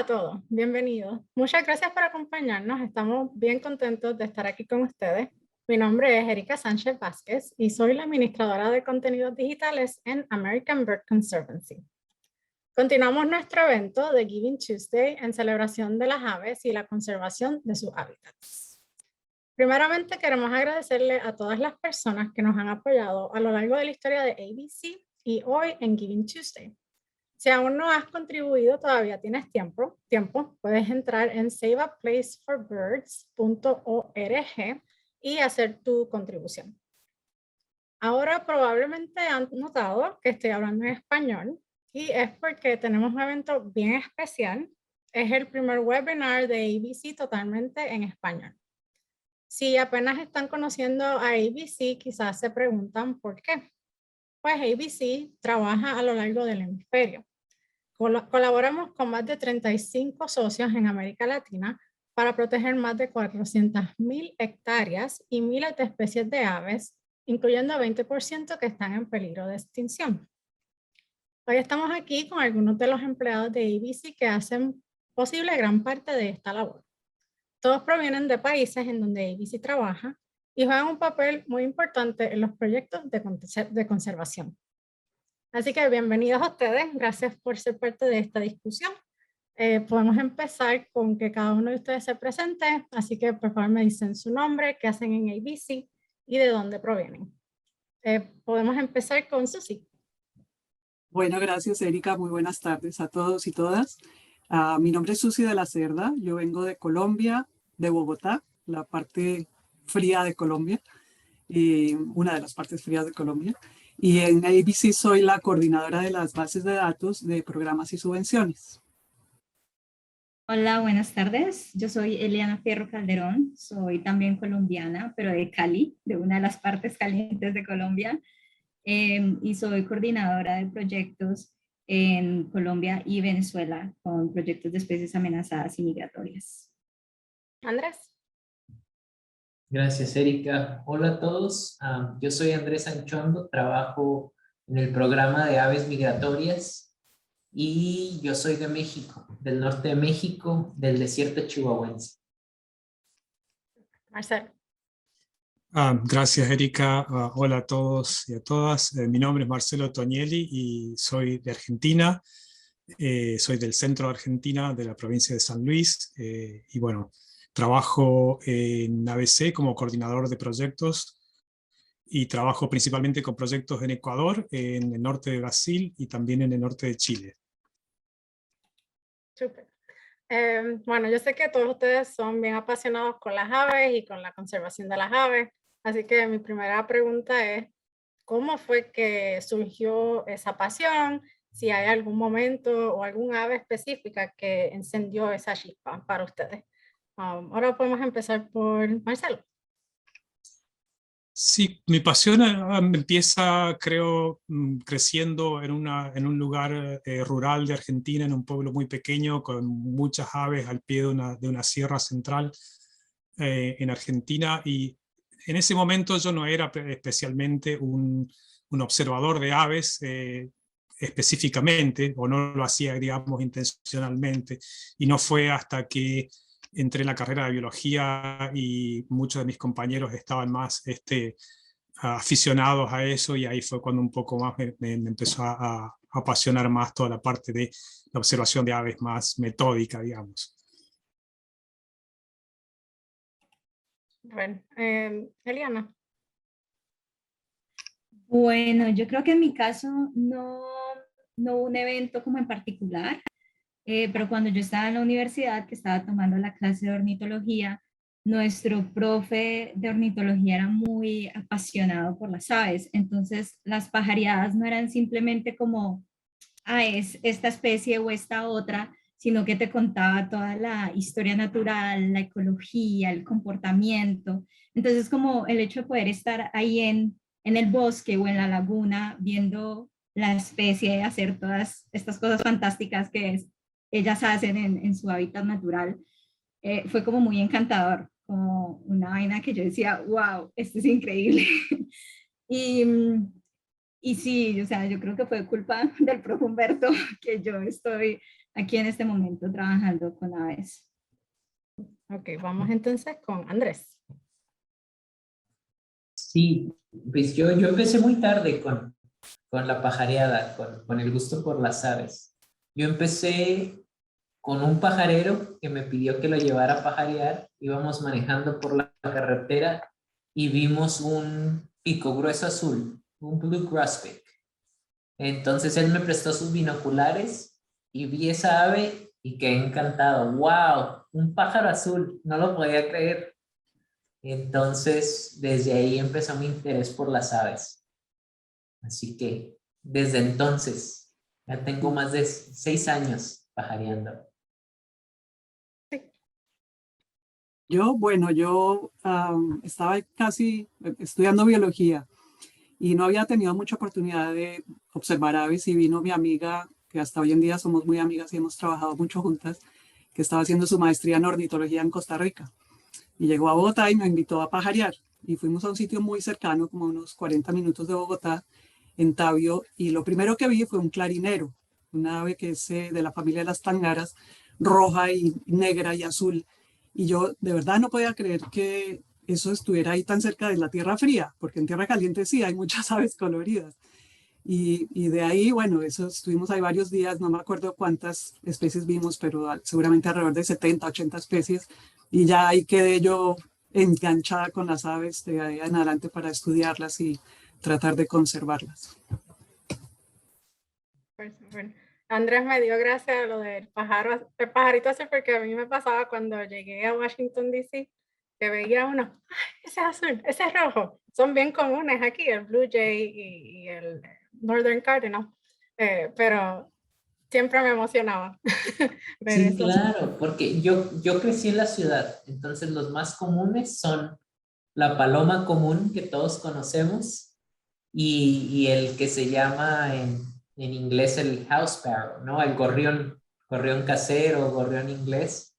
a todos, bienvenidos. Muchas gracias por acompañarnos. Estamos bien contentos de estar aquí con ustedes. Mi nombre es Erika Sánchez Vázquez y soy la administradora de contenidos digitales en American Bird Conservancy. Continuamos nuestro evento de Giving Tuesday en celebración de las aves y la conservación de sus hábitats. Primeramente queremos agradecerle a todas las personas que nos han apoyado a lo largo de la historia de ABC y hoy en Giving Tuesday. Si aún no has contribuido, todavía tienes tiempo. Puedes entrar en saveaplaceforbirds.org y hacer tu contribución. Ahora probablemente han notado que estoy hablando en español y es porque tenemos un evento bien especial. Es el primer webinar de ABC totalmente en español. Si apenas están conociendo a ABC, quizás se preguntan por qué. Pues ABC trabaja a lo largo del hemisferio. Colaboramos con más de 35 socios en América Latina para proteger más de 400,000 hectáreas y miles de especies de aves, incluyendo 20% que están en peligro de extinción. Hoy estamos aquí con algunos de los empleados de ABC que hacen posible gran parte de esta labor. Todos provienen de países en donde ABC trabaja y juegan un papel muy importante en los proyectos de conservación. Así que bienvenidos a ustedes, gracias por ser parte de esta discusión. Podemos empezar con que cada uno de ustedes se presente, así que por favor me dicen su nombre, qué hacen en ABC y de dónde provienen. Podemos empezar con Susi. Bueno, gracias Erika, muy buenas tardes a todos y todas. Mi nombre es Susi de la Cerda, yo vengo de Colombia, de Bogotá, la parte fría de Colombia, una de las partes frías de Colombia. Y en ABC soy la coordinadora de las bases de datos de programas y subvenciones. Hola, buenas tardes. Yo soy Eliana Fierro Calderón, soy también colombiana, pero de Cali, de una de las partes calientes de Colombia, y soy coordinadora de proyectos en Colombia y Venezuela con proyectos de especies amenazadas y migratorias. Andrés. Gracias, Erika. Hola a todos. Yo soy Andrés Anchondo, trabajo en el programa de aves migratorias y yo soy de México, del norte de México, del desierto chihuahuense. Marcelo. Gracias, Erika. Hola a todos y a todas. Mi nombre es Marcelo Toñelli y soy de Argentina. Soy del centro de Argentina, de la provincia de San Luis. Y bueno, trabajo en ABC como coordinador de proyectos y trabajo principalmente con proyectos en Ecuador, en el norte de Brasil y también en el norte de Chile. Súper. Bueno, yo sé que todos ustedes son bien apasionados con las aves y con la conservación de las aves, así que mi primera pregunta es, ¿cómo fue que surgió esa pasión? Si hay algún momento o algún ave específica que encendió esa chispa para ustedes. Ahora podemos empezar por Marcelo. Sí, mi pasión empieza, creo, creciendo en un lugar rural de Argentina, en un pueblo muy pequeño, con muchas aves al pie de una sierra central en Argentina. Y en ese momento yo no era especialmente un observador de aves específicamente, o no lo hacía, digamos, intencionalmente. Y no fue hasta que entré en la carrera de biología y muchos de mis compañeros estaban más aficionados a eso, y ahí fue cuando un poco más me empezó a apasionar más toda la parte de la observación de aves más metódica, digamos. Bueno, Eliana. Bueno, yo creo que en mi caso no hubo un evento como en particular, pero cuando yo estaba en la universidad, que estaba tomando la clase de ornitología, nuestro profe de ornitología era muy apasionado por las aves. Entonces, las pajareadas no eran simplemente como, es esta especie o esta otra, sino que te contaba toda la historia natural, la ecología, el comportamiento. Entonces, como el hecho de poder estar ahí en el bosque o en la laguna viendo la especie hacer todas estas cosas fantásticas que ellas hacen en su hábitat natural, fue como muy encantador, como una vaina que yo decía, wow, esto es increíble. y, y sí, o sea, yo creo que fue culpa del profe Humberto que yo estoy aquí en este momento trabajando con aves. Ok, vamos entonces con Andrés. Sí, pues yo empecé muy tarde con la pajareada, con el gusto por las aves. Yo empecé con un pajarero que me pidió que lo llevara a pajarear. Íbamos manejando por la carretera y vimos un pico grueso azul, un blue grosbeak. Entonces él me prestó sus binoculares y vi esa ave y quedé encantado. ¡Wow! Un pájaro azul, no lo podía creer. Entonces desde ahí empezó mi interés por las aves. Así que desde entonces ya tengo más de 6 años pajareando. Yo estaba casi estudiando biología y no había tenido mucha oportunidad de observar aves y vino mi amiga, que hasta hoy en día somos muy amigas y hemos trabajado mucho juntas, que estaba haciendo su maestría en ornitología en Costa Rica. Y llegó a Bogotá y me invitó a pajarear. Y fuimos a un sitio muy cercano, como unos 40 minutos de Bogotá, en Tabio. Y lo primero que vi fue un clarinero, una ave que es de la familia de las tangaras, roja y negra y azul. Y yo de verdad no podía creer que eso estuviera ahí tan cerca de la tierra fría, porque en tierra caliente sí hay muchas aves coloridas. Y de ahí, bueno, eso estuvimos ahí varios días, no me acuerdo cuántas especies vimos, pero seguramente alrededor de 70, 80 especies. Y ya ahí quedé yo enganchada con las aves de ahí en adelante para estudiarlas y tratar de conservarlas. Bueno, Andrés me dio gracia lo del pájaro, el pajarito azul, porque a mí me pasaba cuando llegué a Washington, D.C., que veía uno, ¡ay, ese es azul, ese es rojo! Son bien comunes aquí, el Blue Jay y el Northern Cardinal, pero siempre me emocionaba ver Sí, esos. claro, porque yo crecí en la ciudad, entonces los más comunes son la paloma común que todos conocemos y el que se llama en inglés el house sparrow, ¿no? El gorrión casero, gorrión inglés.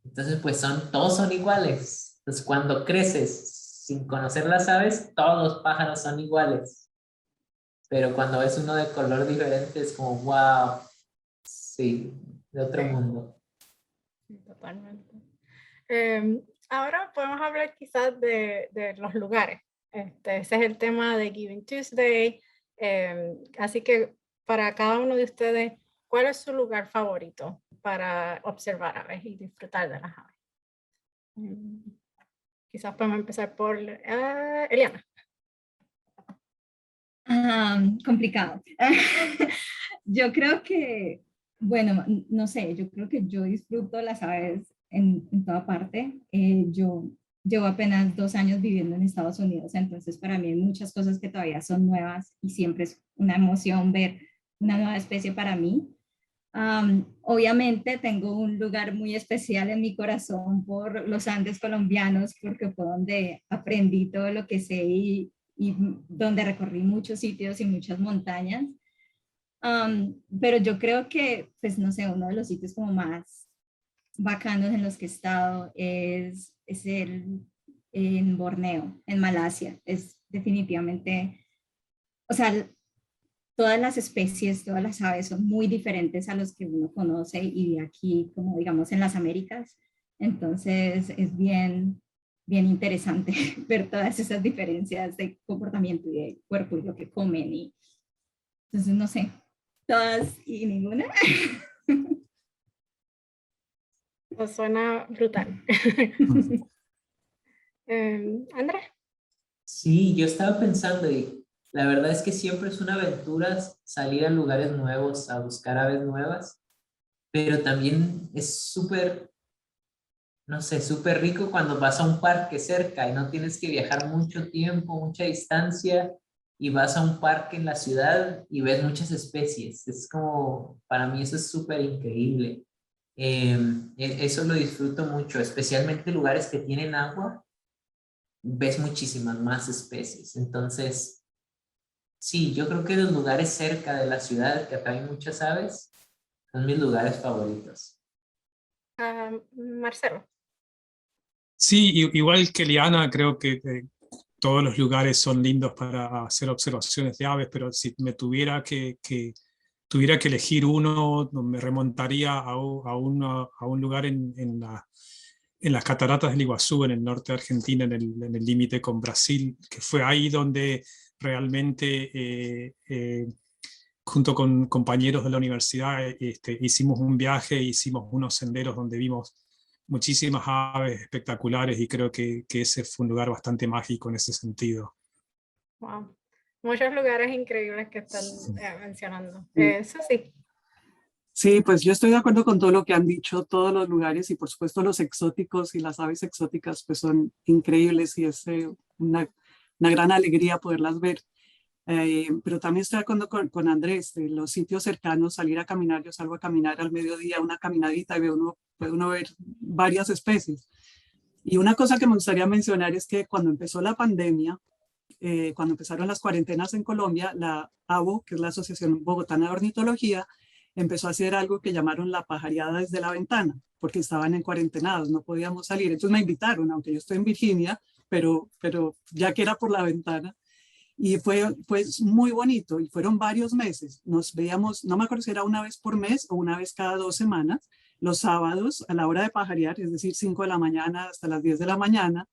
Entonces, pues todos son iguales. Entonces, cuando creces sin conocer las aves, todos los pájaros son iguales. Pero cuando ves uno de color diferente es como, wow, sí, de otro mundo. Totalmente. Ahora podemos hablar quizás de los lugares. Ese es el tema de Giving Tuesday. Así que para cada uno de ustedes, ¿cuál es su lugar favorito para observar aves y disfrutar de las aves? Quizás podemos empezar por Eliana. Complicado. Yo creo que, bueno, no sé, yo creo que yo disfruto las aves en toda parte. Yo llevo apenas 2 años viviendo en Estados Unidos, entonces para mí hay muchas cosas que todavía son nuevas y siempre es una emoción ver una nueva especie para mí. Obviamente tengo un lugar muy especial en mi corazón por los Andes colombianos, porque fue donde aprendí todo lo que sé y donde recorrí muchos sitios y muchas montañas. Pero yo creo que, pues no sé, uno de los sitios como más bacanos en los que he estado es en Borneo, en Malasia. Es definitivamente, o sea, todas las especies, todas las aves son muy diferentes a los que uno conoce y de aquí, como digamos en las Américas. Entonces es bien interesante ver todas esas diferencias de comportamiento y de cuerpo y lo que comen. Y entonces, no sé, todas y ninguna. Eso suena brutal. Andrés. Sí, yo estaba pensando y la verdad es que siempre es una aventura salir a lugares nuevos, a buscar aves nuevas, pero también es súper, no sé, súper rico cuando vas a un parque cerca y no tienes que viajar mucho tiempo, mucha distancia y vas a un parque en la ciudad y ves muchas especies. Es como, para mí eso es súper increíble. Eso lo disfruto mucho, especialmente lugares que tienen agua, ves muchísimas más especies. Entonces, sí, yo creo que los lugares cerca de la ciudad que atraen muchas aves son mis lugares favoritos. Marcelo. Sí, igual que Liana, creo que todos los lugares son lindos para hacer observaciones de aves, pero si me tuviera que tuviera que elegir uno, me remontaría a un lugar en las cataratas del Iguazú, en el norte de Argentina, en el límite con Brasil, que fue ahí donde realmente, junto con compañeros de la universidad, hicimos un viaje, hicimos unos senderos donde vimos muchísimas aves espectaculares, y creo que ese fue un lugar bastante mágico en ese sentido. Wow. Muchos lugares increíbles que están Sí. mencionando. Sí. Eso sí. Sí, pues yo estoy de acuerdo con todo lo que han dicho, todos los lugares y por supuesto los exóticos y las aves exóticas pues son increíbles y es una gran alegría poderlas ver. Pero también estoy de acuerdo con Andrés, de los sitios cercanos, salir a caminar, yo salgo a caminar al mediodía, una caminadita y puede uno ver varias especies. Y una cosa que me gustaría mencionar es que cuando empezó la pandemia, cuando empezaron las cuarentenas en Colombia, la ABO, que es la Asociación Bogotana de Ornitología, empezó a hacer algo que llamaron la pajareada desde la ventana, porque estaban en cuarentenados, no podíamos salir. Entonces me invitaron, aunque yo estoy en Virginia, pero ya que era por la ventana. Y fue muy bonito y fueron varios meses. Nos veíamos, no me acuerdo si era una vez por mes o una vez cada 2 semanas, los sábados a la hora de pajarear, es decir, 5 de la mañana hasta las 10 de la mañana.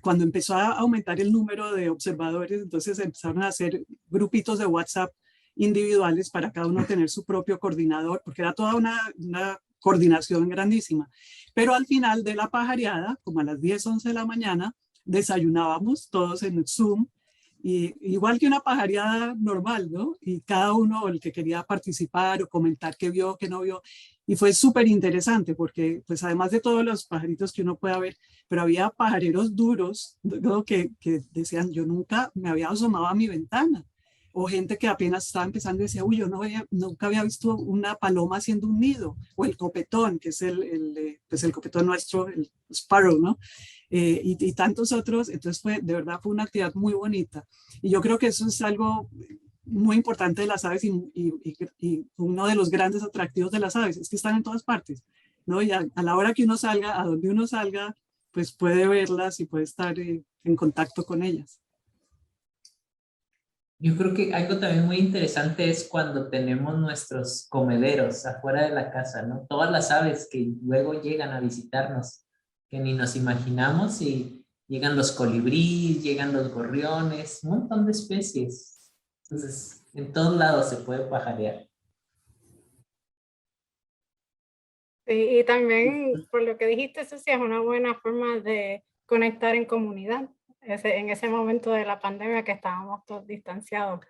Cuando empezó a aumentar el número de observadores, entonces empezaron a hacer grupitos de WhatsApp individuales para cada uno tener su propio coordinador, porque era toda una coordinación grandísima. Pero al final de la pajareada, como a las 10, 11 de la mañana, desayunábamos todos en Zoom, y igual que una pajareada normal, ¿no? Y cada uno, el que quería participar o comentar qué vio, qué no vio. Y fue súper interesante porque, pues además de todos los pajaritos que uno pueda ver, pero había pajareros duros, ¿no? que decían, yo nunca me había asomado a mi ventana. O gente que apenas estaba empezando y decía, uy, yo nunca había visto una paloma haciendo un nido. O el copetón, que es pues el copetón nuestro, el sparrow, ¿no? Y tantos otros. Entonces de verdad fue una actividad muy bonita. Y yo creo que eso es algo muy importante de las aves y uno de los grandes atractivos de las aves es que están en todas partes, ¿no? Y a la hora que uno salga, a donde uno salga, pues puede verlas y puede estar en contacto con ellas. Yo creo que algo también muy interesante es cuando tenemos nuestros comederos afuera de la casa, ¿no? Todas las aves que luego llegan a visitarnos, que ni nos imaginamos, y llegan los colibríes, llegan los gorriones, un montón de especies. Entonces, en todos lados se puede pajarear. Sí, y también, por lo que dijiste, eso sí es una buena forma de conectar en comunidad. En ese momento de la pandemia que estábamos todos distanciados,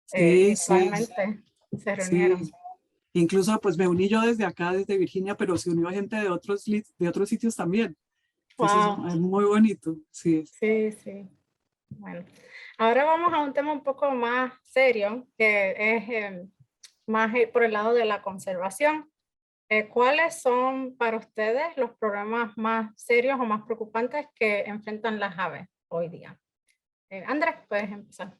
Sí, sí, virtualmente se reunieron. sí. Incluso pues me uní yo desde acá, desde Virginia, pero se unió gente de otros sitios también. Entonces Wow, es muy bonito, sí. sí, sí. Bueno, ahora vamos a un tema un poco más serio, que es más por el lado de la conservación. ¿Cuáles son para ustedes los problemas más serios o más preocupantes que enfrentan las aves hoy día? Andrés, puedes empezar.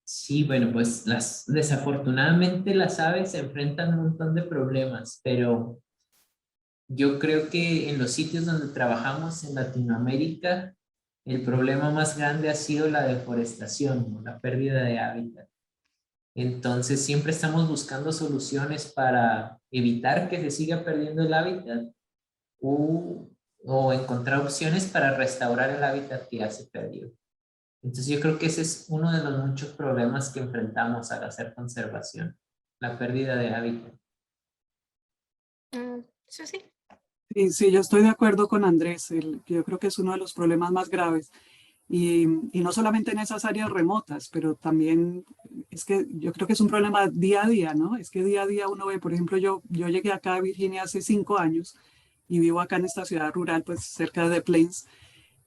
Sí, bueno, pues desafortunadamente las aves se enfrentan a un montón de problemas, pero yo creo que en los sitios donde trabajamos en Latinoamérica, el problema más grande ha sido la deforestación, ¿no? La pérdida de hábitat. Entonces siempre estamos buscando soluciones para evitar que se siga perdiendo el hábitat o encontrar opciones para restaurar el hábitat que ya se perdió. Entonces yo creo que ese es uno de los muchos problemas que enfrentamos al hacer conservación, la pérdida de hábitat. Sí, sí. Sí, sí, yo estoy de acuerdo con Andrés. Yo creo que es uno de los problemas más graves. Y no solamente en esas áreas remotas, pero también es que yo creo que es un problema día a día, ¿no? Es que día a día uno ve, por ejemplo, yo llegué acá a Virginia hace 5 años y vivo acá en esta ciudad rural, pues cerca de Plains,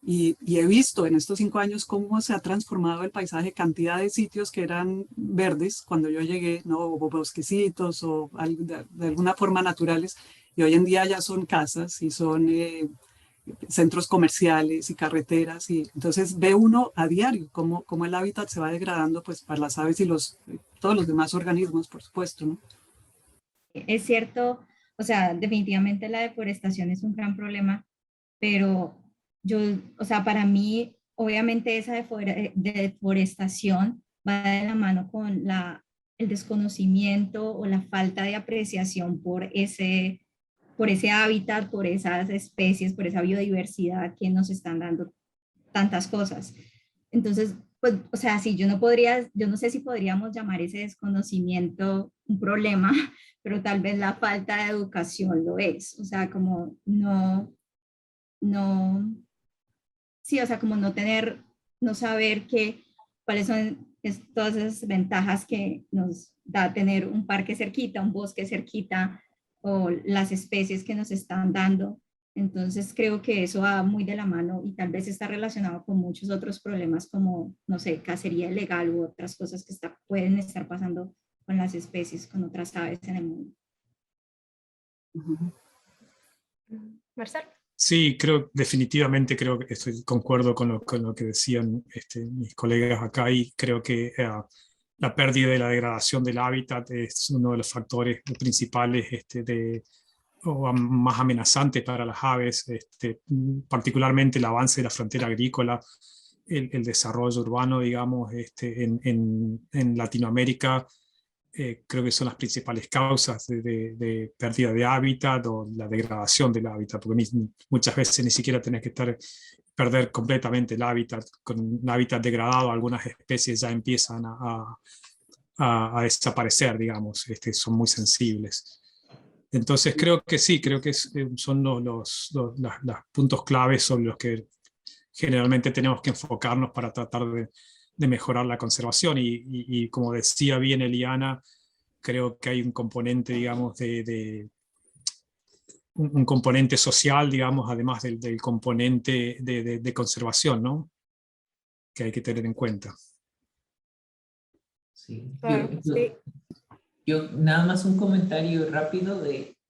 y he visto en estos 5 años cómo se ha transformado el paisaje, cantidad de sitios que eran verdes cuando yo llegué, ¿no? O bosquecitos o de alguna forma naturales, y hoy en día ya son casas y son centros comerciales y carreteras, y entonces ve uno a diario cómo el hábitat se va degradando pues para las aves y todos los demás organismos, por supuesto, ¿no? Es cierto, o sea, definitivamente la deforestación es un gran problema, pero yo, o sea, para mí, obviamente esa deforestación va de la mano con la el desconocimiento o la falta de apreciación por ese hábitat, por esas especies, por esa biodiversidad que nos están dando tantas cosas. Entonces, pues, o sea, sí, yo no sé si podríamos llamar ese desconocimiento un problema, pero tal vez la falta de educación lo es. O sea, como sí, o sea, como no saber cuáles son todas esas ventajas que nos da tener un parque cerquita, un bosque cerquita, o las especies que nos están dando. Entonces creo que eso va muy de la mano y tal vez está relacionado con muchos otros problemas como, no sé, cacería ilegal u otras cosas que pueden estar pasando con las especies, con otras aves en el mundo. Marcelo. Sí, definitivamente creo que concuerdo con lo que decían mis colegas acá, y creo que la pérdida y la degradación del hábitat es uno de los factores principales más amenazantes para las aves, particularmente el avance de la frontera agrícola, el desarrollo urbano, digamos, en Latinoamérica. Creo que son las principales causas de pérdida de hábitat o la degradación del hábitat, porque muchas veces ni siquiera tenés que perder completamente el hábitat. Con un hábitat degradado, algunas especies ya empiezan a desaparecer, digamos, son muy sensibles. Entonces creo que sí, creo que son los puntos claves sobre los que generalmente tenemos que enfocarnos para tratar de mejorar la conservación. Y como decía bien Eliana, creo que hay un componente, digamos, un componente social, digamos, además del componente de conservación, ¿no? Que hay que tener en cuenta. Sí. Sí. Yo nada más un comentario rápido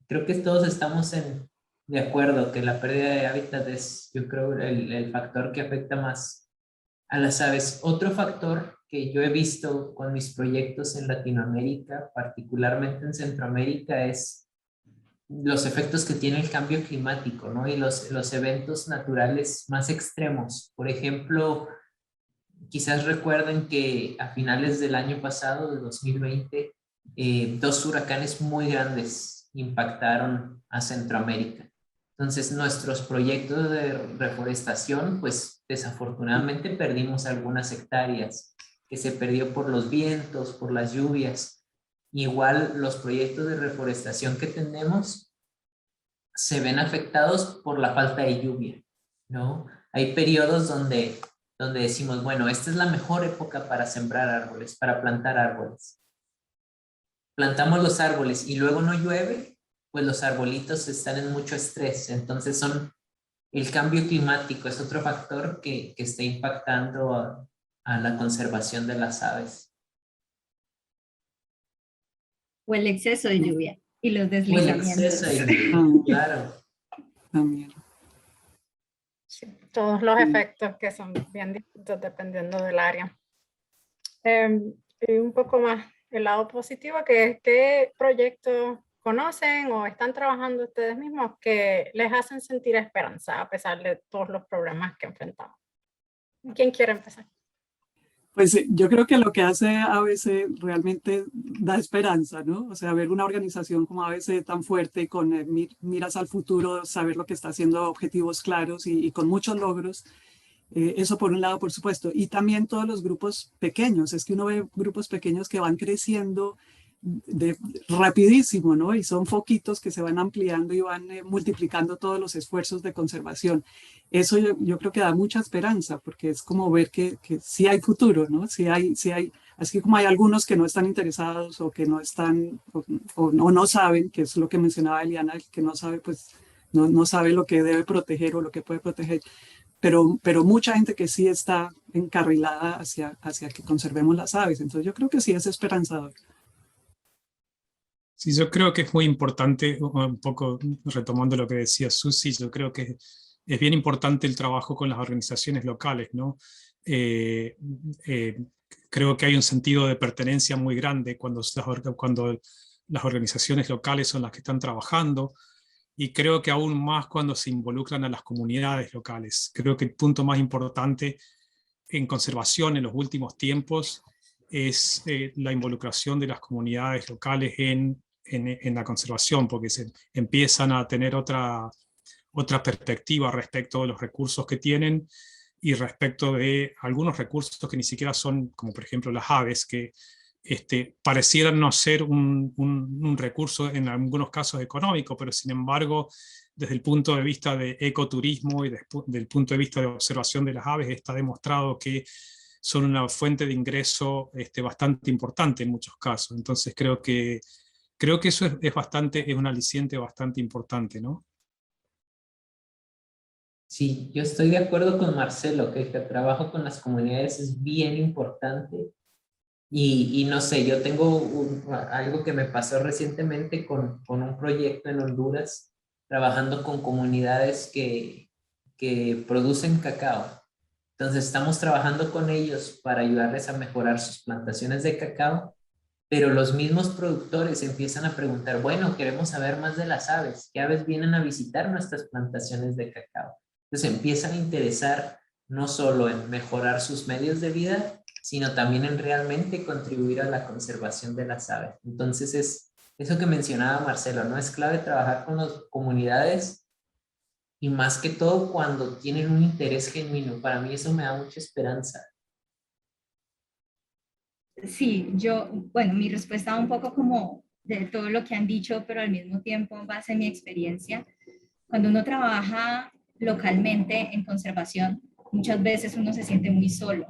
creo que todos estamos de acuerdo que la pérdida de hábitat es, yo creo, el factor que afecta más a las aves. Otro factor que yo he visto con mis proyectos en Latinoamérica, particularmente en Centroamérica, es los efectos que tiene el cambio climático, ¿no? Y los eventos naturales más extremos. Por ejemplo, quizás recuerden que a finales del año pasado, de 2020, dos huracanes muy grandes impactaron a Centroamérica. Entonces, nuestros proyectos de reforestación, pues desafortunadamente perdimos algunas hectáreas que se perdió por los vientos, por las lluvias. Igual los proyectos de reforestación que tenemos se ven afectados por la falta de lluvia, ¿no? Hay periodos donde decimos, bueno, esta es la mejor época para sembrar árboles, para plantar árboles. Plantamos los árboles y luego no llueve, pues los arbolitos están en mucho estrés. Entonces el cambio climático es otro factor que está impactando a la conservación de las aves. O el exceso de lluvia y los O el deslizamientos. exceso de lluvia, claro. También. Sí, todos los efectos que son bien distintos dependiendo del área. Y un poco más el lado positivo, que es qué proyectos conocen o están trabajando ustedes mismos que les hacen sentir esperanza a pesar de todos los problemas que enfrentamos. ¿Quién quiere empezar? Pues yo creo que lo que hace ABC realmente da esperanza, ¿no? O sea, ver una organización como ABC tan fuerte, con miras al futuro, saber lo que está haciendo, objetivos claros y con muchos logros. Eso por un lado, por supuesto. Y también todos los grupos pequeños. Es que uno ve grupos pequeños que van creciendo rapidísimo, ¿no? Y son foquitos que se van ampliando y van multiplicando todos los esfuerzos de conservación. Eso yo creo que da mucha esperanza, porque es como ver que sí hay futuro, ¿no? Sí hay, así como hay algunos que no están interesados o que no están, o no saben, que es lo que mencionaba Eliana, el que no sabe, pues no sabe lo que debe proteger o lo que puede proteger. Pero mucha gente que sí está encarrilada hacia que conservemos las aves. Entonces yo creo que sí es esperanzador. Sí, yo creo que es muy importante, un poco retomando lo que decía Susi, yo creo que es bien importante el trabajo con las organizaciones locales, ¿no? Creo que hay un sentido de pertenencia muy grande cuando las organizaciones locales son las que están trabajando, y creo que aún más cuando se involucran a las comunidades locales. Creo que el punto más importante en conservación en los últimos tiempos es la involucración de las comunidades locales en la conservación, porque se empiezan a tener otra perspectiva respecto de los recursos que tienen y respecto de algunos recursos que ni siquiera son, como por ejemplo las aves, que parecieran no ser un recurso en algunos casos económico, pero sin embargo, desde el punto de vista de ecoturismo y desde el punto de vista de observación de las aves, está demostrado que son una fuente de ingreso bastante importante en muchos casos. Entonces creo que eso es un aliciente bastante importante, ¿no? Sí, yo estoy de acuerdo con Marcelo, que el trabajo con las comunidades es bien importante. Y no sé, yo tengo algo que me pasó recientemente con un proyecto en Honduras, trabajando con comunidades que producen cacao. Entonces estamos trabajando con ellos para ayudarles a mejorar sus plantaciones de cacao, pero los mismos productores empiezan a preguntar, bueno, queremos saber más de las aves, ¿qué aves vienen a visitar nuestras plantaciones de cacao? Entonces empiezan a interesar no solo en mejorar sus medios de vida, sino también en realmente contribuir a la conservación de las aves. Entonces es eso que mencionaba Marcelo, ¿no? Es clave trabajar con las comunidades y más que todo cuando tienen un interés genuino. Para mí eso me da mucha esperanza. Sí, bueno, mi respuesta va un poco como de todo lo que han dicho, pero al mismo tiempo en base a mi experiencia. Cuando uno trabaja localmente en conservación, muchas veces uno se siente muy solo,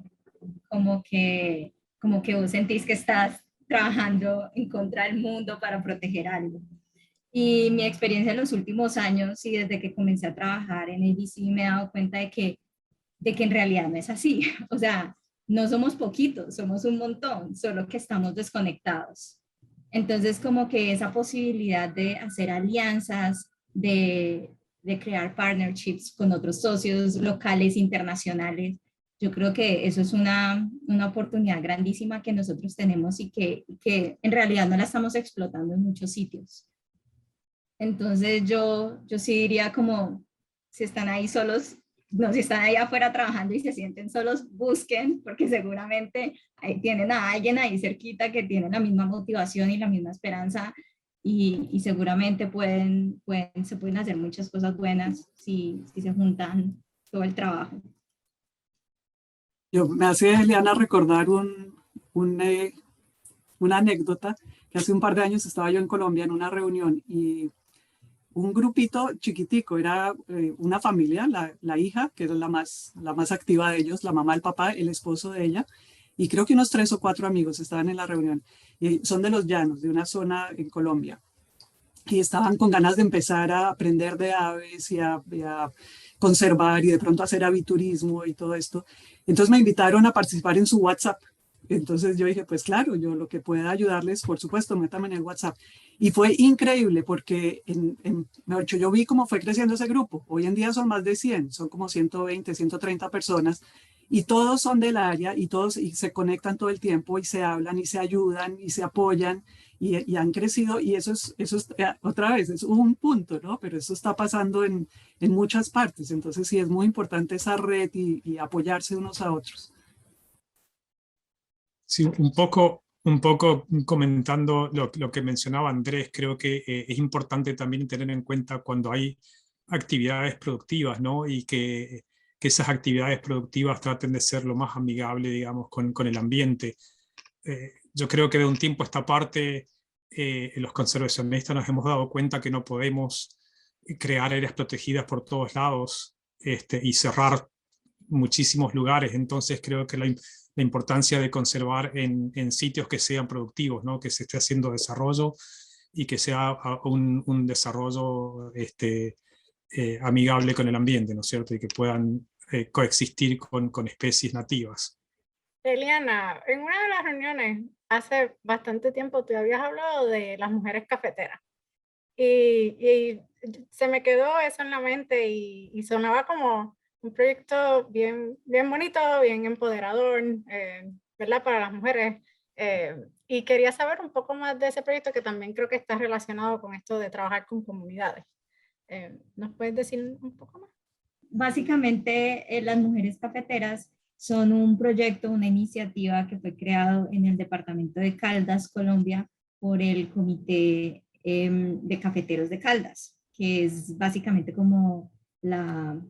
como que vos sentís que estás trabajando en contra del mundo para proteger algo. Y mi experiencia en los últimos años y desde que comencé a trabajar en ABC me he dado cuenta de que en realidad no es así. O sea, no somos poquitos, somos un montón, solo que estamos desconectados. Entonces, como que esa posibilidad de hacer alianzas, de crear partnerships con otros socios locales, internacionales, yo creo que eso es una oportunidad grandísima que nosotros tenemos y que en realidad no la estamos explotando en muchos sitios. Entonces, yo sí diría como, si están ahí solos, no, si están ahí afuera trabajando y se sienten solos, busquen, porque seguramente ahí tienen a alguien ahí cerquita que tiene la misma motivación y la misma esperanza y seguramente se pueden hacer muchas cosas buenas si se juntan todo el trabajo. Me hace, Eliana, recordar una anécdota que hace un par de años estaba yo en Colombia en una reunión y un grupito chiquitico, era una familia, la hija, que era la más activa de ellos, la mamá, el papá, el esposo de ella, y creo que unos 3 o 4 amigos estaban en la reunión. Y son de los llanos, de una zona en Colombia. Y estaban con ganas de empezar a aprender de aves y a conservar y de pronto hacer aviturismo y todo esto. Entonces me invitaron a participar en su WhatsApp. Entonces yo dije, pues claro, yo lo que pueda ayudarles, por supuesto, métame en el WhatsApp. Y fue increíble porque yo vi cómo fue creciendo ese grupo. Hoy en día son más de 100, son como 120, 130 personas y todos son del área y todos y se conectan todo el tiempo y se hablan y se ayudan y se apoyan y han crecido y eso es otra vez, es un punto, ¿no? Pero eso está pasando en muchas partes. Entonces sí es muy importante esa red y apoyarse unos a otros. Sí, un poco comentando lo que mencionaba Andrés, creo que es importante también tener en cuenta cuando hay actividades productivas, ¿no? Y que esas actividades productivas traten de ser lo más amigable, digamos, con el ambiente. Yo creo que de un tiempo a esta parte, los conservacionistas nos hemos dado cuenta que no podemos crear áreas protegidas por todos lados y cerrar muchísimos lugares. Entonces creo que la importancia de conservar en sitios que sean productivos, ¿no? Que se esté haciendo desarrollo y que sea un desarrollo amigable con el ambiente, ¿no es cierto? Y que puedan coexistir con especies nativas. Eliana, en una de las reuniones hace bastante tiempo tú habías hablado de las mujeres cafeteras y se me quedó eso en la mente y sonaba como un proyecto bien, bien bonito, bien empoderador, ¿verdad? Para las mujeres. Y quería saber un poco más de ese proyecto que también creo que está relacionado con esto de trabajar con comunidades. ¿Nos puedes decir un poco más? Básicamente, las mujeres cafeteras son un proyecto, una iniciativa que fue creado en el departamento de Caldas, Colombia, por el Comité de Cafeteros de Caldas, que es básicamente como la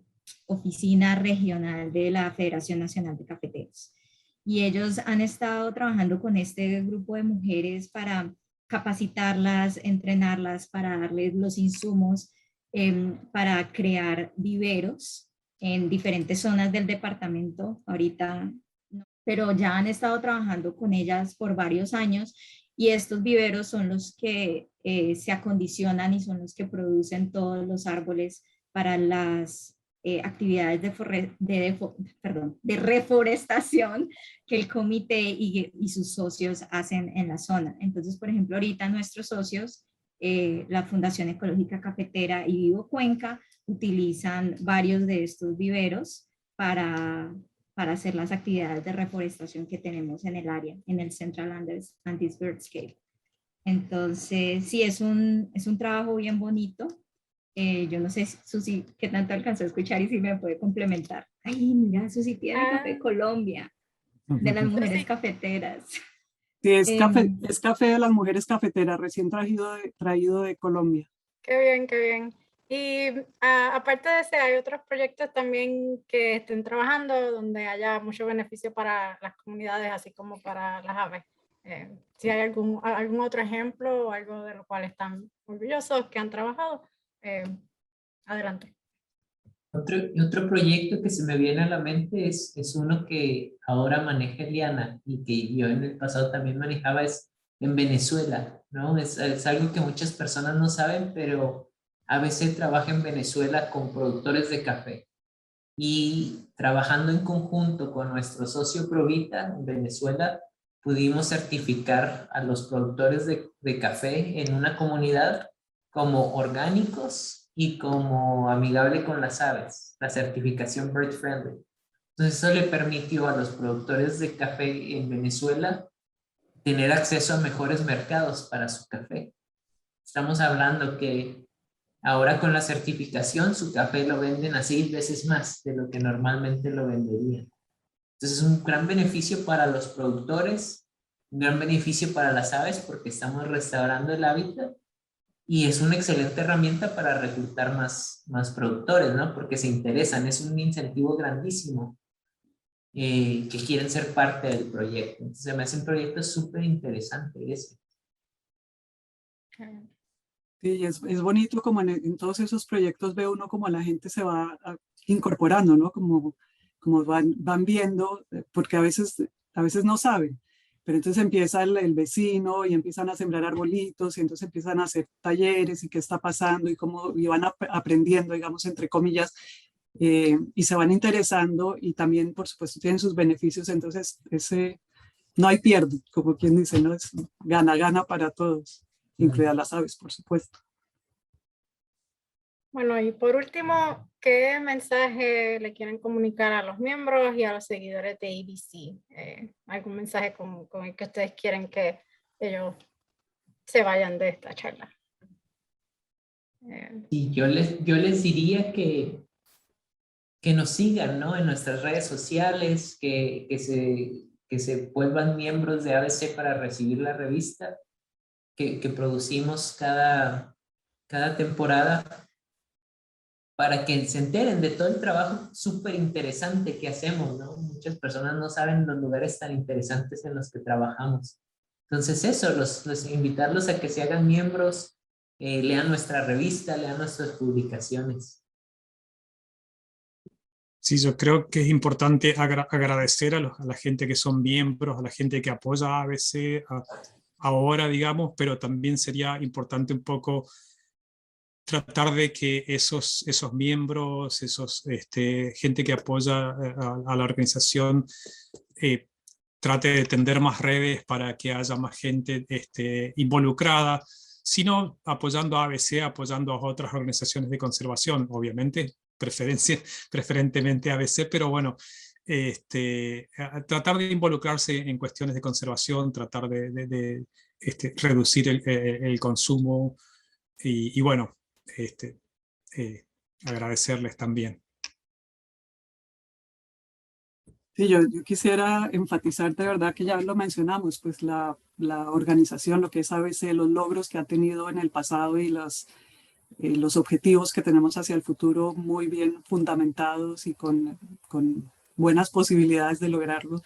oficina regional de la Federación Nacional de Cafeteros. Y ellos han estado trabajando con este grupo de mujeres para capacitarlas, entrenarlas, para darles los insumos para crear viveros en diferentes zonas del departamento. Ahorita no, pero ya han estado trabajando con ellas por varios años y estos viveros son los que se acondicionan y son los que producen todos los árboles para las actividades de reforestación que el comité y sus socios hacen en la zona. Entonces, por ejemplo, ahorita nuestros socios, la Fundación Ecológica Cafetera y Vivo Cuenca, utilizan varios de estos viveros para hacer las actividades de reforestación que tenemos en el área, en el Central Andes Birdscape. Entonces, sí, es un trabajo bien bonito. Yo no sé, Susi, qué tanto alcanzó a escuchar y si me puede complementar. Ay, mira, Susi tiene Café de Colombia, de las mujeres cafeteras. Sí, es café de las mujeres cafeteras, recién traído de Colombia. Qué bien, qué bien. Y aparte de ese, hay otros proyectos también que estén trabajando donde haya mucho beneficio para las comunidades, así como para las aves. Si hay algún otro ejemplo o algo de lo cual están orgullosos que han trabajado, adelante. Otro proyecto que se me viene a la mente es uno que ahora maneja Eliana y que yo en el pasado también manejaba, es en Venezuela, ¿no? Es algo que muchas personas no saben, pero ABC trabaja en Venezuela con productores de café y trabajando en conjunto con nuestro socio Provita en Venezuela, pudimos certificar a los productores de café en una comunidad como orgánicos y como amigable con las aves, la certificación Bird Friendly. Entonces eso le permitió a los productores de café en Venezuela tener acceso a mejores mercados para su café. Estamos hablando que ahora con la certificación su café lo venden a 6 veces más de lo que normalmente lo venderían. Entonces es un gran beneficio para los productores, un gran beneficio para las aves porque estamos restaurando el hábitat y es una excelente herramienta para reclutar más productores, ¿no? Porque se interesan, es un incentivo grandísimo que quieren ser parte del proyecto. Entonces me hace un proyecto súper interesante ese. Sí, es bonito como en todos esos proyectos ve uno como la gente se va incorporando, ¿no? Como van viendo, porque a veces no saben, pero entonces empieza el vecino y empiezan a sembrar arbolitos y entonces empiezan a hacer talleres y qué está pasando y van aprendiendo, digamos, entre comillas, y se van interesando y también, por supuesto, tienen sus beneficios, entonces no hay pierde, como quien dice, ¿no? Es gana para todos, incluidas las aves, por supuesto. Bueno, y por último, ¿qué mensaje le quieren comunicar a los miembros y a los seguidores de ABC? ¿Algún mensaje con el que ustedes quieren que ellos se vayan de esta charla? Y yo les diría que nos sigan, ¿no? En nuestras redes sociales, que se vuelvan miembros de ABC para recibir la revista que producimos cada temporada, para que se enteren de todo el trabajo súper interesante que hacemos, ¿no? Muchas personas no saben los lugares tan interesantes en los que trabajamos. Entonces eso, invitarlos a que se hagan miembros, lean nuestra revista, lean nuestras publicaciones. Sí, yo creo que es importante agradecer a la gente que son miembros, a la gente que apoya a ABC ahora, digamos, pero también sería importante un poco tratar de que esos miembros, gente que apoya a la organización, trate de tender más redes para que haya más gente involucrada, sino apoyando a ABC, apoyando a otras organizaciones de conservación, obviamente, preferentemente ABC, pero bueno, tratar de involucrarse en cuestiones de conservación, tratar de reducir el consumo y bueno, agradecerles también. Sí, yo quisiera enfatizar de verdad que ya lo mencionamos, pues la organización, lo que es ABC, los logros que ha tenido en el pasado y los objetivos que tenemos hacia el futuro muy bien fundamentados y con buenas posibilidades de lograrlo.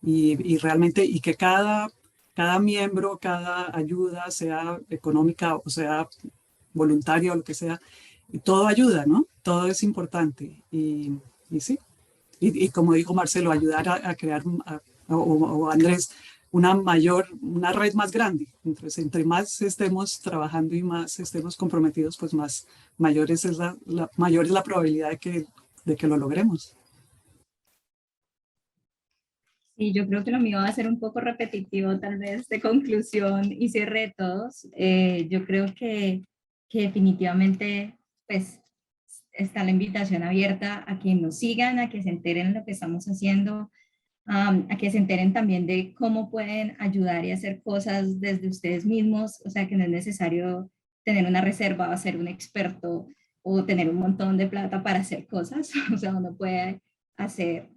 Y realmente, y que cada miembro, cada ayuda, sea económica o sea voluntaria o lo que sea, y todo ayuda, ¿no? Todo es importante. Y sí. Y como dijo Marcelo, ayudar a crear, o Andrés, una red más grande. Entonces, entre más estemos trabajando y más estemos comprometidos, pues mayor es mayor es la probabilidad de que lo logremos. Y yo creo que lo mío va a ser un poco repetitivo, tal vez, de conclusión y cierre de todos. Yo creo que definitivamente, pues, está la invitación abierta a que nos sigan, a que se enteren de lo que estamos haciendo, a que se enteren también de cómo pueden ayudar y hacer cosas desde ustedes mismos, o sea, que no es necesario tener una reserva o ser un experto o tener un montón de plata para hacer cosas, o sea, uno puede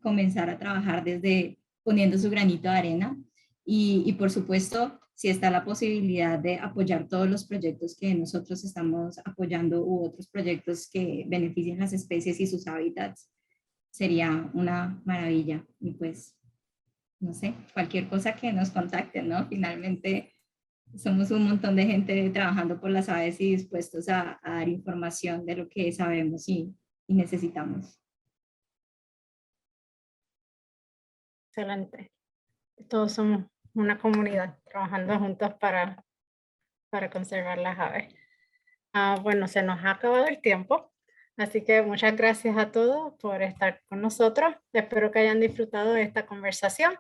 comenzar a trabajar desde poniendo su granito de arena y por supuesto, si está la posibilidad de apoyar todos los proyectos que nosotros estamos apoyando u otros proyectos que beneficien las especies y sus hábitats, sería una maravilla. Y pues, no sé, cualquier cosa que nos contacten, ¿no? Finalmente, somos un montón de gente trabajando por las aves y dispuestos a dar información de lo que sabemos y necesitamos. Excelente. Todos somos una comunidad trabajando juntos para conservar las aves. Bueno, se nos ha acabado el tiempo, así que muchas gracias a todos por estar con nosotros. Espero que hayan disfrutado de esta conversación.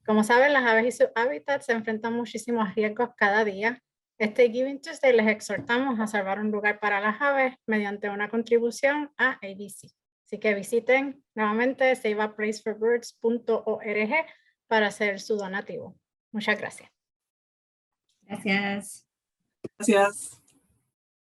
Como saben, las aves y sus hábitats se enfrentan muchísimos riesgos cada día. Este Giving Tuesday les exhortamos a salvar un lugar para las aves mediante una contribución a ABC. Así que visiten nuevamente saveaplaceforbirds.org para hacer su donativo. Muchas gracias. Gracias. Gracias.